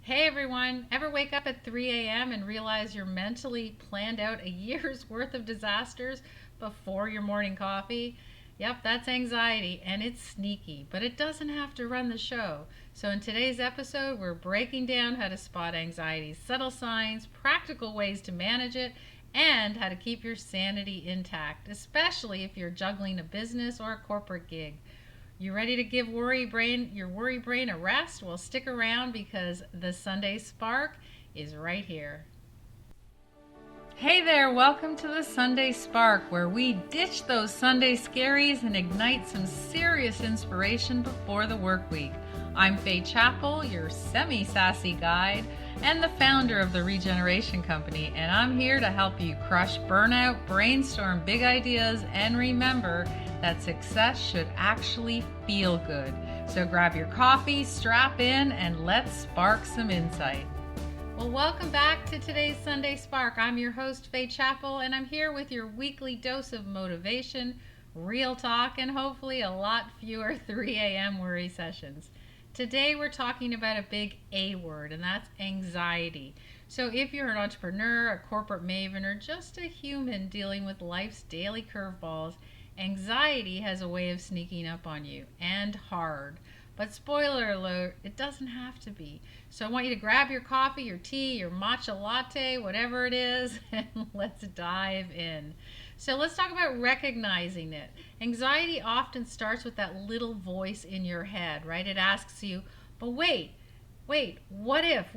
Hey everyone, ever wake up at 3 a.m. and realize you're mentally planned out a year's worth of disasters before your morning coffee? Yep, that's anxiety, and it's sneaky, but it doesn't have to run the show. So, in today's episode, we're breaking down how to spot anxiety's subtle signs, practical ways to manage it, and how to keep your sanity intact, especially if you're juggling a business or a corporate gig. You ready to give your worry brain a rest? Well, stick around because the Sunday Spark is right here. Hey there, welcome to the Sunday Spark, where we ditch those Sunday scaries and ignite some serious inspiration before the work week. I'm Faye Chappell, your semi-sassy guide and the founder of the Regeneration Company, and I'm here to help you crush burnout, brainstorm big ideas, and remember that success should actually feel good. So grab your coffee, strap in, and let's spark some insight. Well, welcome back to today's Sunday Spark. I'm your host, Faye Chappell, and I'm here with your weekly dose of motivation, real talk, and hopefully a lot fewer 3 a.m. worry sessions. Today we're talking about a big A word, and that's anxiety. So if you're an entrepreneur, a corporate maven, or just a human dealing with life's daily curveballs, anxiety has a way of sneaking up on you, and hard. But spoiler alert, it doesn't have to be. So I want you to grab your coffee, your tea, your matcha latte, whatever it is, and let's dive in. So let's talk about recognizing it. Anxiety often starts with that little voice in your head, right? It asks you, but wait, what if?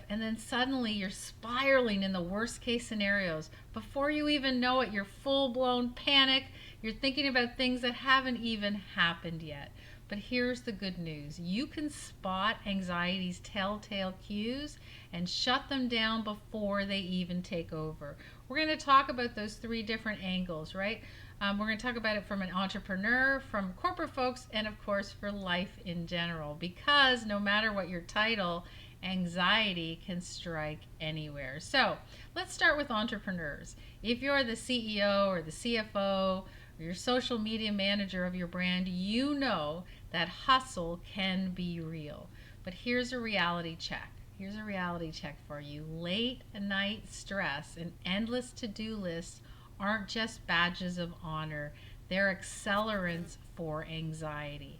And then suddenly you're spiraling in the worst case scenarios. Before you even know it, you're full blown panic. You're thinking about things that haven't even happened yet. But here's the good news. You can spot anxiety's telltale cues and shut them down before they even take over. We're going to talk about those three different angles, right? We're going to talk about it from an entrepreneur, from corporate folks, and of course for life in general. Because no matter what your title, anxiety can strike anywhere. So let's start with entrepreneurs. If you're the CEO or the CFO, or your social media manager of your brand, you know that hustle can be real. But here's a reality check. Here's a reality check for you. Late night stress and endless to-do lists aren't just badges of honor. They're accelerants for anxiety.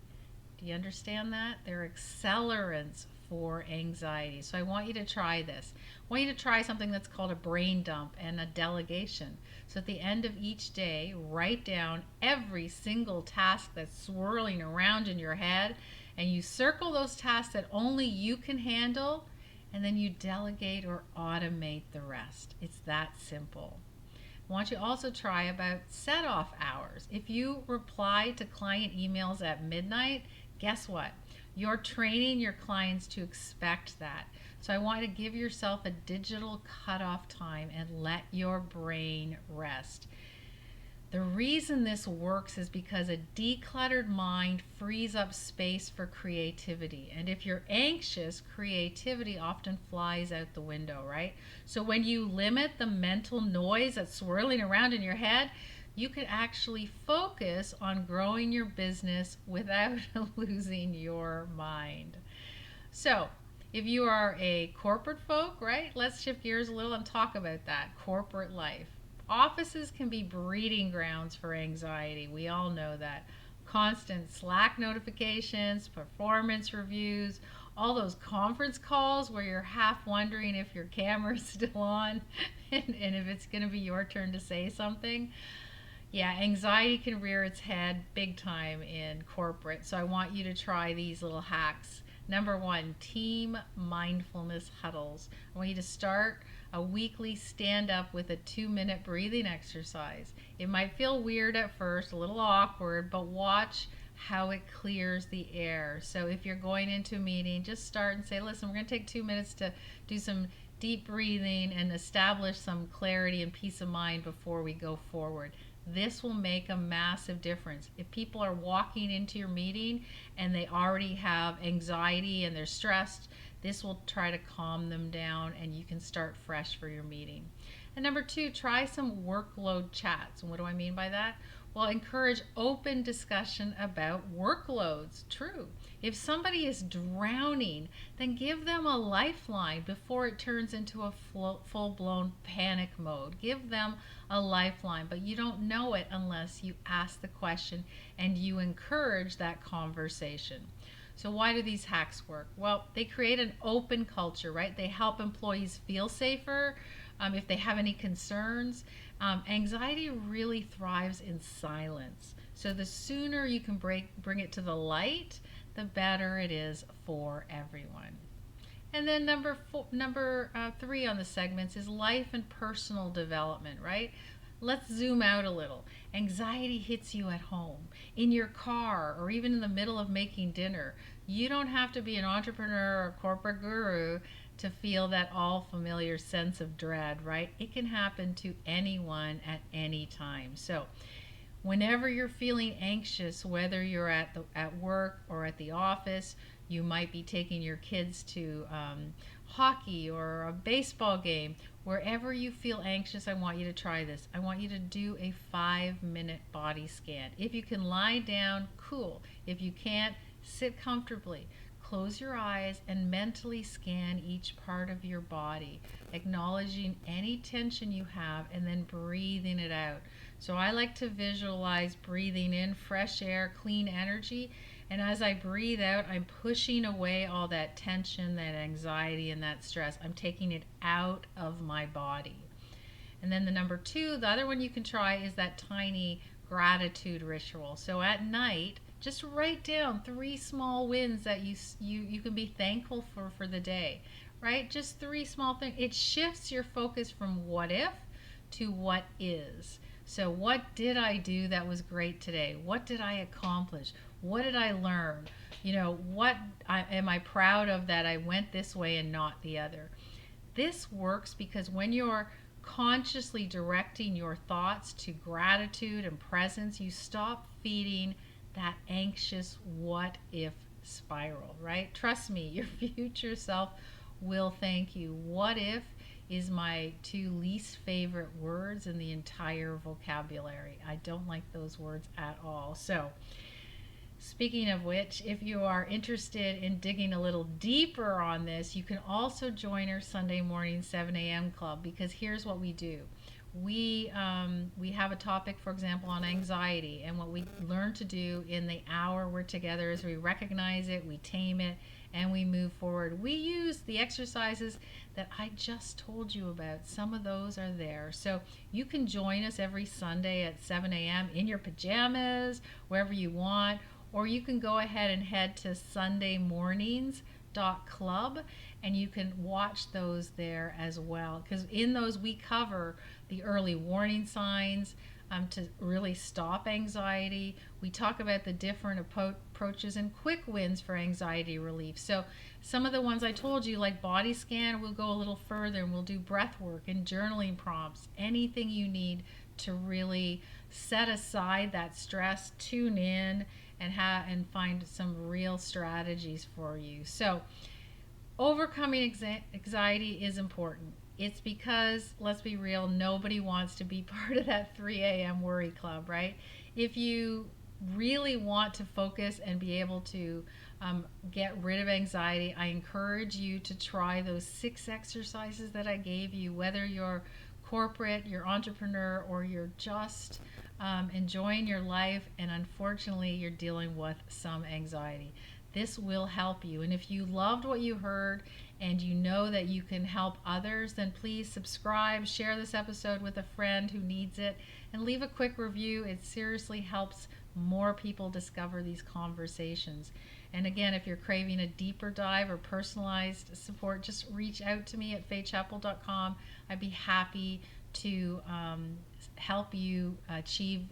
Do you understand that? They're accelerants for anxiety. So I want you to try this. I want you to try something that's called a brain dump and a delegation. So at the end of each day, write down every single task that's swirling around in your head, and you circle those tasks that only you can handle, and then you delegate or automate the rest. It's that simple. I want you to also try about set off hours. If you reply to client emails at midnight, guess what? You're training your clients to expect that. So I want you to give yourself a digital cutoff time and let your brain rest. The reason this works is because a decluttered mind frees up space for creativity. And if you're anxious, creativity often flies out the window, right? So when you limit the mental noise that's swirling around in your head, you can actually focus on growing your business without losing your mind. So, if you are a corporate folk, right, let's shift gears a little and talk about that corporate life. Offices can be breeding grounds for anxiety. We all know that. Constant Slack notifications, performance reviews, all those conference calls where you're half wondering if your camera's still on and if it's going to be your turn to say something. Yeah, anxiety can rear its head big time in corporate. So I want you to try these little hacks. Number one, team mindfulness huddles. I want you to start a weekly stand up with a 2-minute breathing exercise. It might feel weird at first, a little awkward, but watch how it clears the air. So if you're going into a meeting, just start and say, listen, we're going to take 2 minutes to do some deep breathing and establish some clarity and peace of mind before we go forward. This will make a massive difference. If people are walking into your meeting and they already have anxiety and they're stressed, this will try to calm them down and you can start fresh for your meeting. And number two, try some workload chats. And what do I mean by that? Well, encourage open discussion about workloads. True. If somebody is drowning, then give them a lifeline before it turns into a full-blown panic mode. Give them a lifeline, but you don't know it unless you ask the question and you encourage that conversation. So why do these hacks work? Well, they create an open culture, right? They help employees feel safer if they have any concerns. Anxiety really thrives in silence. So the sooner you can bring it to the light, the better it is for everyone. And then number three on the segments is life and personal development, right? Let's zoom out a little. Anxiety hits you at home, in your car, or even in the middle of making dinner. You don't have to be an entrepreneur or corporate guru to feel that all familiar sense of dread, right? It can happen to anyone at any time. So, whenever you're feeling anxious, whether you're at work or at the office, you might be taking your kids to hockey or a baseball game. Wherever you feel anxious, I want you to try this. I want you to do a 5-minute body scan. If you can lie down, cool. If you can't, sit comfortably. Close your eyes and mentally scan each part of your body, acknowledging any tension you have and then breathing it out. So I like to visualize breathing in fresh air, clean energy, and as I breathe out, I'm pushing away all that tension, that anxiety, and that stress. I'm taking it out of my body. And then the number two, the other one you can try is that tiny gratitude ritual. So at night, just write down 3 small wins that you can be thankful for the day, right? Just 3 small things. It shifts your focus from what if to what is. So what did I do that was great today? What did I accomplish? What did I learn? What am I proud of that I went this way and not the other? This works because when you're consciously directing your thoughts to gratitude and presence, you stop feeding that anxious what if spiral, right? Trust me, your future self will thank you. What if is my 2 least favorite words in the entire vocabulary. I don't like those words at all. So, speaking of which, if you are interested in digging a little deeper on this, you can also join our Sunday morning 7 a.m. club, because here's what we do. We have a topic, for example, on anxiety, and what we learn to do in the hour we're together is we recognize it, we tame it, and we move forward. We use the exercises that I just told you about. Some of those are there. So you can join us every Sunday at 7 a.m. in your pajamas, wherever you want, or you can go ahead and head to sundaymornings.club and you can watch those there as well, because in those we cover the early warning signs to really stop anxiety. We talk about the different approaches and quick wins for anxiety relief. So some of the ones I told you, like body scan, we'll go a little further and we'll do breath work and journaling prompts, anything you need to really set aside that stress, tune in, and find some real strategies for you. So overcoming anxiety is important. It's because, let's be real, nobody wants to be part of that 3 a.m. worry club, right? If you really want to focus and be able to get rid of anxiety, I encourage you to try those 6 exercises that I gave you, whether you're corporate, you're entrepreneur, or you're just enjoying your life and unfortunately you're dealing with some anxiety. This will help you. And if you loved what you heard and you know that you can help others, then please subscribe, share this episode with a friend who needs it, and leave a quick review. It seriously helps more people discover these conversations. And again, if you're craving a deeper dive or personalized support, just reach out to me at faithchapel.com. I'd be happy to help you achieve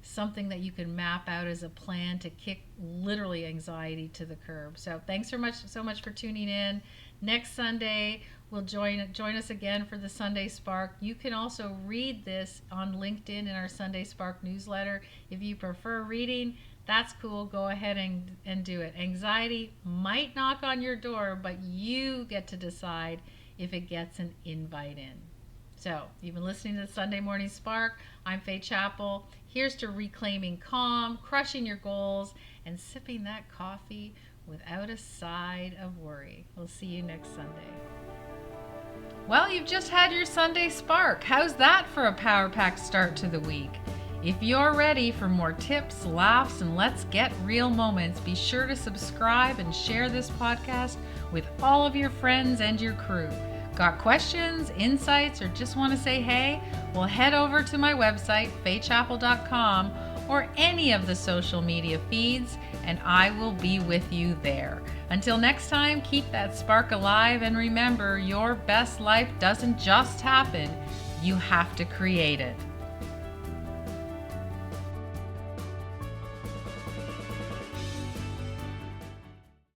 something that you can map out as a plan to kick literally anxiety to the curb. So thanks so much for tuning in. Next Sunday, we'll join us again for the Sunday Spark. You can also read this on LinkedIn in our Sunday Spark newsletter. If you prefer reading, that's cool. Go ahead and do it. Anxiety might knock on your door, but you get to decide if it gets an invite in. So, you've been listening to the Sunday Morning Spark. I'm Faye Chappell. Here's to reclaiming calm, crushing your goals, and sipping that coffee without a side of worry. We'll see you next Sunday. Well, you've just had your Sunday Spark. How's that for a power-packed start to the week? If you're ready for more tips, laughs, and let's get real moments, be sure to subscribe and share this podcast with all of your friends and your crew. Got questions, insights, or just want to say hey? Well, head over to my website, faychappell.com, or any of the social media feeds, and I will be with you there. Until next time, keep that spark alive, and remember, your best life doesn't just happen. You have to create it.